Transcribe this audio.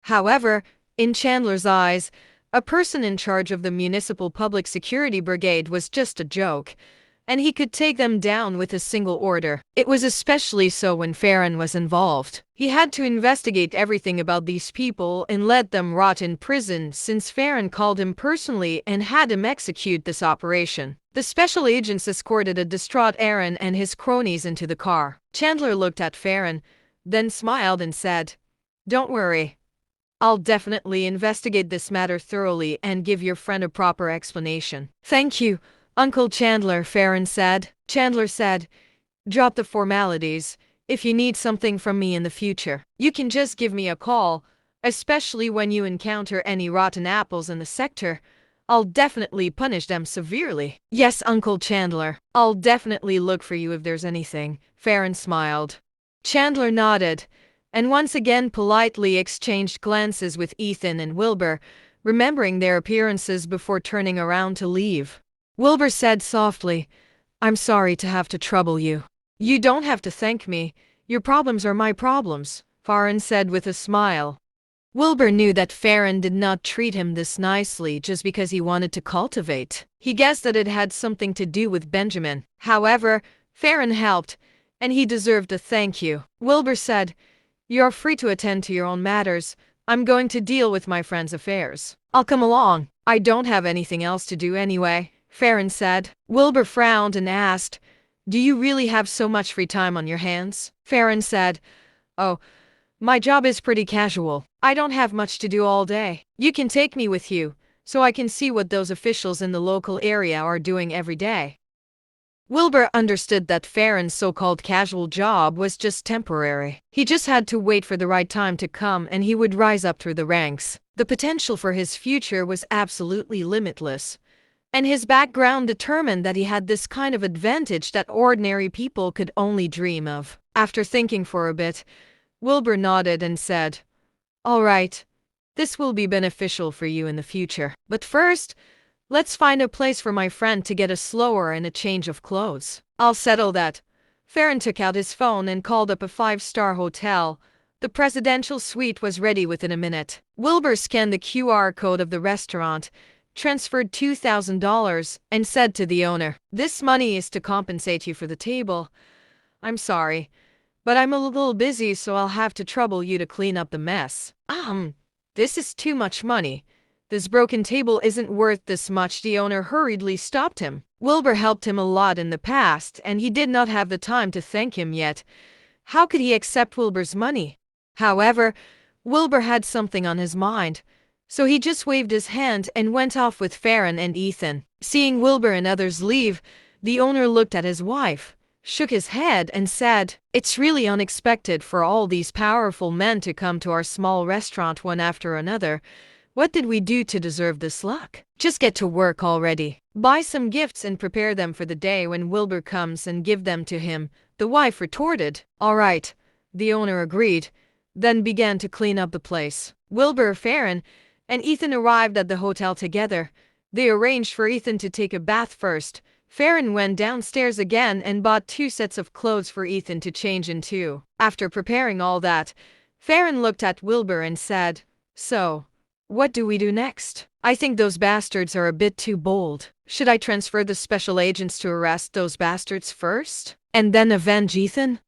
However, in Chandler's eyes, a person in charge of the Municipal Public Security Brigade was just a joke, and he could take them down with a single order. It was especially so when Farron was involved. He had to investigate everything about these people and let them rot in prison since Farron called him personally and had him execute this operation. The special agents escorted a distraught Aaron and his cronies into the car. Chandler looked at Farron, then smiled and said, "Don't worry. I'll definitely investigate this matter thoroughly and give your friend a proper explanation." "Thank you, Uncle Chandler," Farron said. Chandler said, "Drop the formalities. If you need something from me in the future, you can just give me a call, especially when you encounter any rotten apples in the sector. I'll definitely punish them severely." "Yes, Uncle Chandler. I'll definitely look for you if there's anything," Farron smiled. Chandler nodded, and once again politely exchanged glances with Ethan and Wilbur, remembering their appearances before turning around to leave. Wilbur said softly, "I'm sorry to have to trouble you." "You don't have to thank me. Your problems are my problems," Farron said with a smile. Wilbur knew that Farron did not treat him this nicely just because he wanted to cultivate. He guessed that it had something to do with Benjamin. However, Farron helped, and he deserved a thank you. Wilbur said, "You're free to attend to your own matters. I'm going to deal with my friend's affairs. I'll come along." "I don't have anything else to do anyway," Farron said. Wilbur frowned and asked, "Do you really have so much free time on your hands?" Farron said, "Oh, my job is pretty casual. I don't have much to do all day. You can take me with you, so I can see what those officials in the local area are doing every day." Wilbur understood that Farron's so-called casual job was just temporary. He just had to wait for the right time to come and he would rise up through the ranks. The potential for his future was absolutely limitless, and his background determined that he had this kind of advantage that ordinary people could only dream of. After thinking for a bit, Wilbur nodded and said, "All right, this will be beneficial for you in the future. But first, let's find a place for my friend to get a slower and a change of clothes." "I'll settle that." Farron took out his phone and called up a 5-star hotel. The presidential suite was ready within a minute. Wilbur scanned the QR code of the restaurant, transferred $2,000, and said to the owner, "This money is to compensate you for the table. I'm sorry, but I'm a little busy, so I'll have to trouble you to clean up the mess." This is too much money. This broken table isn't worth this much." The owner hurriedly stopped him. Wilbur helped him a lot in the past, and he did not have the time to thank him yet. How could he accept Wilbur's money? However, Wilbur had something on his mind, so he just waved his hand and went off with Farron and Ethan. Seeing Wilbur and others leave, the owner looked at his wife, shook his head, and said, "It's really unexpected for all these powerful men to come to our small restaurant one after another. What did we do to deserve this luck? Just get to work already. Buy some gifts and prepare them for the day when Wilbur comes and give them to him," the wife retorted. "All right," the owner agreed, then began to clean up the place. Wilbur, Farron, and Ethan arrived at the hotel together. They arranged for Ethan to take a bath first. Farron went downstairs again and bought 2 sets of clothes for Ethan to change into. After preparing all that, Farron looked at Wilbur and said, "So, what do we do next? I think those bastards are a bit too bold. Should I transfer the special agents to arrest those bastards first, and then avenge Ethan?"